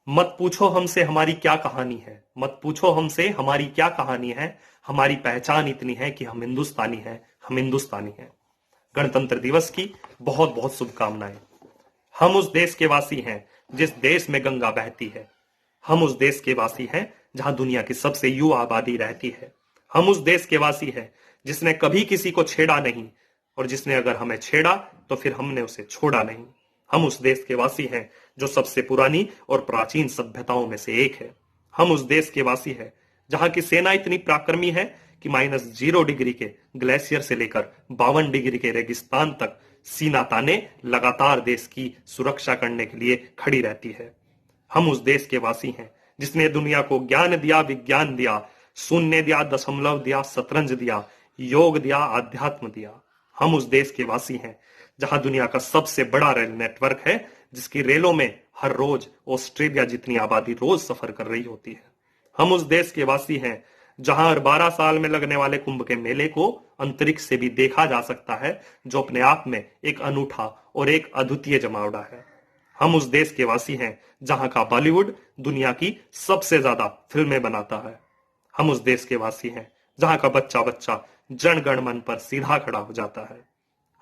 मत पूछो हमसे हमारी क्या कहानी है, मत पूछो हमसे हमारी क्या कहानी है, हमारी पहचान इतनी है कि हम हिंदुस्तानी हैं, हम हिंदुस्तानी हैं। गणतंत्र दिवस की बहुत बहुत शुभकामनाएं। हम उस देश के वासी हैं जिस देश में गंगा बहती है। हम उस देश के वासी हैं जहां दुनिया की सबसे युवा आबादी रहती है। हम उस देश के वासी हैं जिसने कभी किसी को छेड़ा नहीं, और जिसने अगर हमें छेड़ा तो फिर हमने उसे छोड़ा नहीं। हम उस देश के वासी हैं जो सबसे पुरानी और प्राचीन सभ्यताओं में से एक है। हम उस देश के वासी हैं जहां की सेना इतनी पराक्रमी है कि -0 डिग्री के ग्लेशियर से लेकर 52 डिग्री के रेगिस्तान तक सीना ताने लगातार देश की सुरक्षा करने के लिए खड़ी रहती है। हम उस देश के वासी हैं जिसने दुनिया को ज्ञान दिया, विज्ञान दिया, शून्य दिया, दशमलव दिया, शतरंज दिया, योग दिया, आध्यात्म दिया। हम उस देश के वासी हैं जहां दुनिया का सबसे बड़ा रेल नेटवर्क है, जिसकी रेलों में हर रोज ऑस्ट्रेलिया जितनी आबादी रोज सफर कर रही होती है। हम उस देश के वासी हैं जहां हर 12 साल में लगने वाले कुंभ के मेले को अंतरिक्ष से भी देखा जा सकता है, जो अपने आप में एक अनूठा और एक अद्वितीय जमावड़ा है। हम उस देश के वासी हैं जहां का बॉलीवुड दुनिया की सबसे ज्यादा फिल्में बनाता है। हम उस देश के वासी हैं जहां का बच्चा बच्चा जन गण मन पर सीधा खड़ा हो जाता है।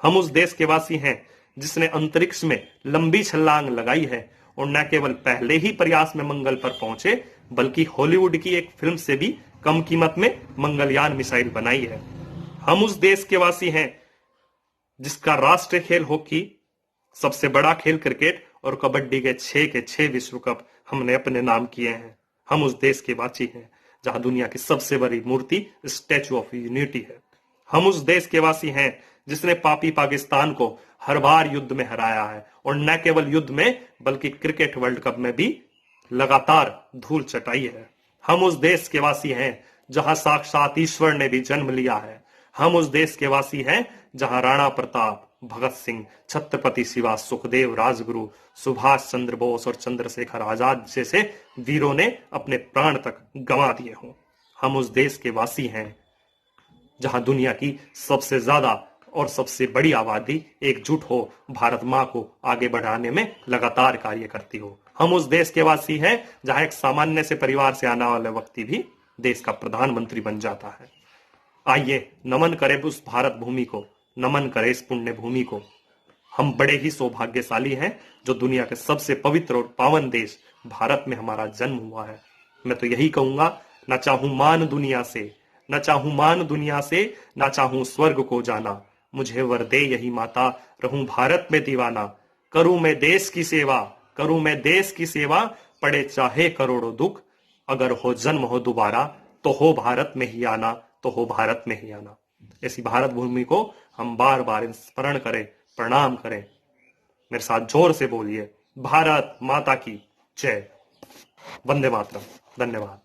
हम उस देश के वासी हैं जिसने अंतरिक्ष में लंबी छलांग लगाई है और न केवल पहले ही प्रयास में मंगल पर पहुंचे, बल्कि हॉलीवुड की एक फिल्म से भी कम कीमत में मंगलयान मिसाइल बनाई है। हम उस देश के वासी हैं जिसका राष्ट्रीय खेल हॉकी, सबसे बड़ा खेल क्रिकेट और कबड्डी के 6 विश्व कप हमने अपने नाम किए हैं। हम उस देश के वासी हैं जहां दुनिया की सबसे बड़ी मूर्ति स्टैचू ऑफ यूनिटी है। हम उस देश के वासी हैं जिसने पापी पाकिस्तान को हर बार युद्ध में हराया है, और न केवल युद्ध में बल्कि क्रिकेट वर्ल्ड कप में भी लगातार धूल चटाई है। हम उस देश के वासी हैं जहां साक्षात ईश्वर ने भी जन्म लिया है। हम उस देश के वासी हैं जहां राणा प्रताप, भगत सिंह, छत्रपति शिवा, सुखदेव, राजगुरु, सुभाष चंद्र बोस और चंद्रशेखर आजाद जैसे वीरों ने अपने प्राण तक गंवा दिए हों। हम उस देश के वासी हैं जहां दुनिया की सबसे ज्यादा और सबसे बड़ी आबादी एकजुट हो भारत मां को आगे बढ़ाने में लगातार कार्य करती हो। हम उस देश के वासी हैं जहां एक सामान्य से परिवार से आने वाला व्यक्ति भी देश का प्रधानमंत्री बन जाता है। आइए नमन करें उस भारत भूमि को, नमन करें इस पुण्य भूमि को। हम बड़े ही सौभाग्यशाली हैं जो दुनिया के सबसे पवित्र और पावन देश भारत में हमारा जन्म हुआ है। मैं तो यही कहूंगा, ना चाहूं मान दुनिया से, न चाहूं मान दुनिया से, ना चाहूं स्वर्ग को जाना, मुझे वर दे यही माता, रहूं भारत में दीवाना। करूं मैं देश की सेवा, करूं मैं देश की सेवा, पड़े चाहे करोड़ों दुख, अगर हो जन्म हो दोबारा, तो हो भारत में ही आना, तो हो भारत में ही आना। ऐसी भारत भूमि को हम बार बार स्मरण करें, प्रणाम करें। मेरे साथ जोर से बोलिए, भारत माता की जय। वंदे मातरम। धन्यवाद।